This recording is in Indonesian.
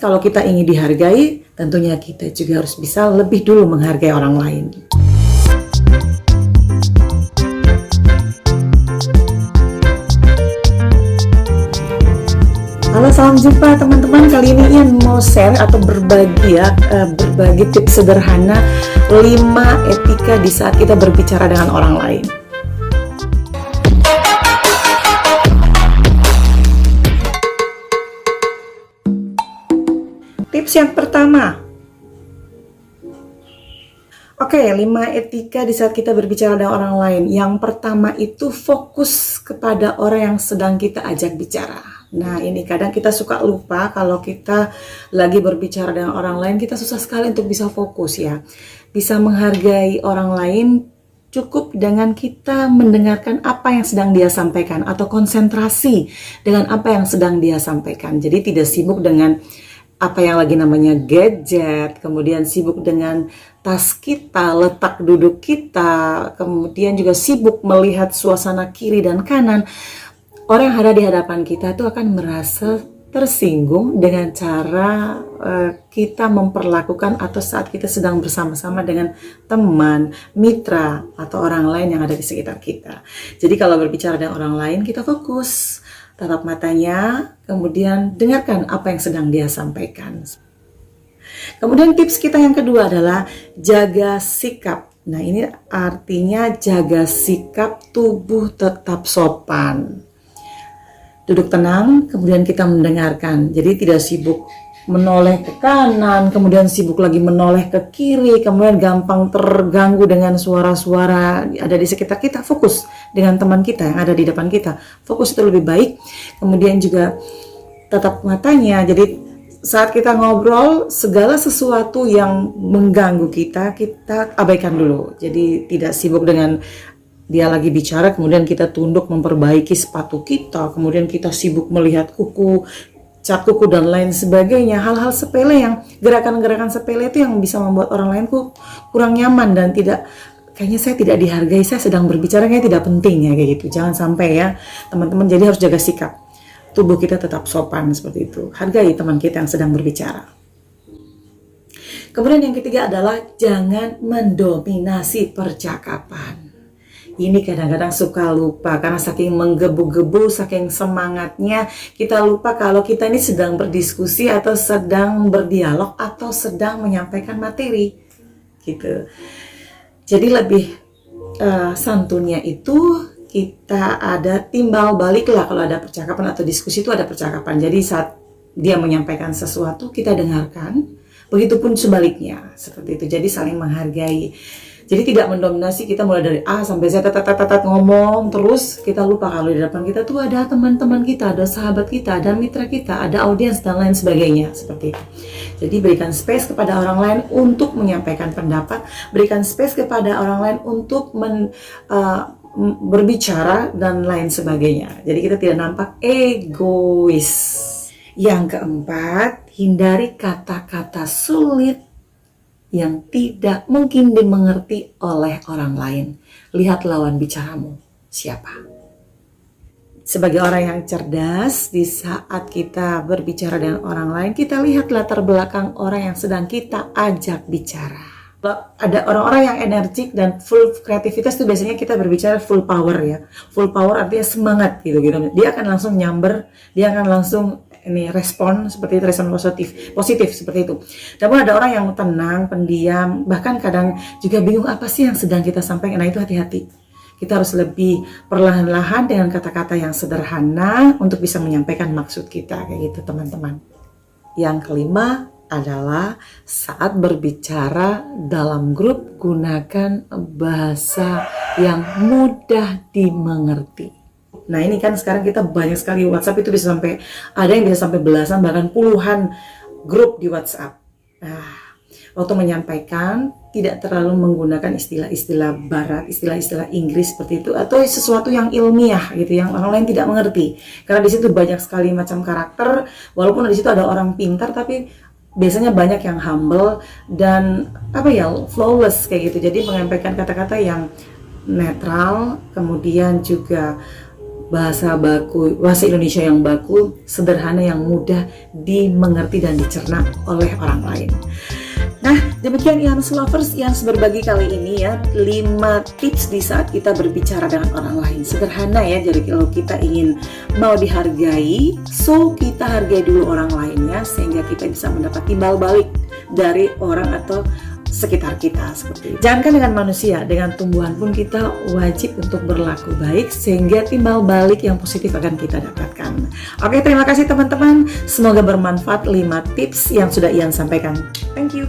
kalau kita ingin dihargai, tentunya kita juga harus bisa lebih dulu menghargai orang lain. Halo, salam jumpa teman-teman. Kali ini Ian mau share atau berbagi tips sederhana 5 etika di saat kita berbicara dengan orang lain. Tips yang pertama. Oke, 5 etika di saat kita berbicara dengan orang lain. Yang pertama itu fokus kepada orang yang sedang kita ajak bicara. Nah, ini kadang kita suka lupa kalau kita lagi berbicara dengan orang lain, kita susah sekali untuk bisa fokus ya. Bisa menghargai orang lain cukup dengan kita mendengarkan apa yang sedang dia sampaikan atau konsentrasi dengan apa yang sedang dia sampaikan. Jadi tidak sibuk dengan apa yang lagi namanya gadget, kemudian sibuk dengan tas kita, letak duduk kita, kemudian juga sibuk melihat suasana kiri dan kanan. Orang yang ada di hadapan kita itu akan merasa tersinggung dengan cara kita memperlakukan atau saat kita sedang bersama-sama dengan teman, mitra, atau orang lain yang ada di sekitar kita. Jadi kalau berbicara dengan orang lain, kita fokus, tatap matanya, kemudian dengarkan apa yang sedang dia sampaikan. Kemudian tips kita yang kedua adalah jaga sikap. Nah, ini artinya jaga sikap tubuh tetap sopan. Duduk tenang, kemudian kita mendengarkan. Jadi tidak sibuk menoleh ke kanan, kemudian sibuk lagi menoleh ke kiri, kemudian gampang terganggu dengan suara-suara ada di sekitar kita. Fokus dengan teman kita yang ada di depan kita. Fokus itu lebih baik. Kemudian juga tatap matanya. Jadi saat kita ngobrol, segala sesuatu yang mengganggu kita abaikan dulu. Jadi tidak sibuk dengan dia lagi bicara, kemudian kita tunduk memperbaiki sepatu kita, kemudian kita sibuk melihat kuku, cat kuku dan lain sebagainya. Hal-hal sepele yang gerakan-gerakan sepele itu yang bisa membuat orang lain kurang nyaman dan kayaknya saya tidak dihargai, saya sedang berbicara kayaknya tidak penting ya kayak gitu. Jangan sampai ya teman-teman, jadi harus jaga sikap. Tubuh kita tetap sopan seperti itu. Hargai teman kita yang sedang berbicara. Kemudian yang ketiga adalah jangan mendominasi percakapan. Ini kadang-kadang suka lupa karena saking menggebu-gebu, saking semangatnya kita lupa kalau kita ini sedang berdiskusi atau sedang berdialog atau sedang menyampaikan materi gitu. Jadi lebih santunnya itu kita ada timbal balik lah kalau ada percakapan atau diskusi itu ada percakapan. Jadi saat dia menyampaikan sesuatu kita dengarkan, begitupun sebaliknya seperti itu. Jadi saling menghargai. Jadi tidak mendominasi, kita mulai dari A sampai Z ngomong terus, kita lupa kalau di depan kita tuh ada teman-teman kita, ada sahabat kita, ada mitra kita, ada audiens dan lain sebagainya seperti itu. Jadi berikan space kepada orang lain untuk menyampaikan pendapat, berikan space kepada orang lain untuk berbicara dan lain sebagainya. Jadi kita tidak nampak egois. Yang keempat, hindari kata-kata sulit yang tidak mungkin dimengerti oleh orang lain. Lihat lawan bicaramu siapa. Sebagai orang yang cerdas, di saat kita berbicara dengan orang lain, kita lihat latar belakang orang yang sedang kita ajak bicara. Ada orang-orang yang energik dan full kreativitas itu biasanya kita berbicara full power ya. Full power artinya semangat gitu. Dia akan langsung nyamber, dia akan langsung respon seperti itu, respon positif seperti itu. Namun ada orang yang tenang, pendiam, bahkan kadang juga bingung apa sih yang sedang kita sampaikan. Nah itu hati-hati. Kita harus lebih perlahan-lahan dengan kata-kata yang sederhana untuk bisa menyampaikan maksud kita kayak gitu teman-teman. Yang kelima adalah saat berbicara dalam grup gunakan bahasa yang mudah dimengerti. Nah ini kan sekarang kita banyak sekali WhatsApp itu bisa sampai, ada yang bisa sampai belasan bahkan puluhan grup di WhatsApp. Nah, waktu menyampaikan tidak terlalu menggunakan istilah-istilah barat, istilah-istilah Inggris seperti itu atau sesuatu yang ilmiah gitu yang orang lain tidak mengerti. Karena di situ banyak sekali macam karakter, walaupun di situ ada orang pintar tapi biasanya banyak yang humble dan flawless kayak gitu. Jadi menyampaikan kata-kata yang netral, kemudian juga bahasa Indonesia yang baku, sederhana, yang mudah dimengerti dan dicerna oleh orang lain. Nah, demikian IANS Lovers yang berbagi kali ini ya, 5 tips di saat kita berbicara dengan orang lain. Sederhana ya, jadi kalau kita ingin mau dihargai, so kita hargai dulu orang lain ya, sehingga kita bisa mendapat timbal balik dari orang atau sekitar kita seperti itu. Jangankan dengan manusia, dengan tumbuhan pun kita wajib untuk berlaku baik sehingga timbal balik yang positif akan kita dapatkan. Oke, terima kasih teman-teman. Semoga bermanfaat 5 tips yang sudah Ian sampaikan. Thank you.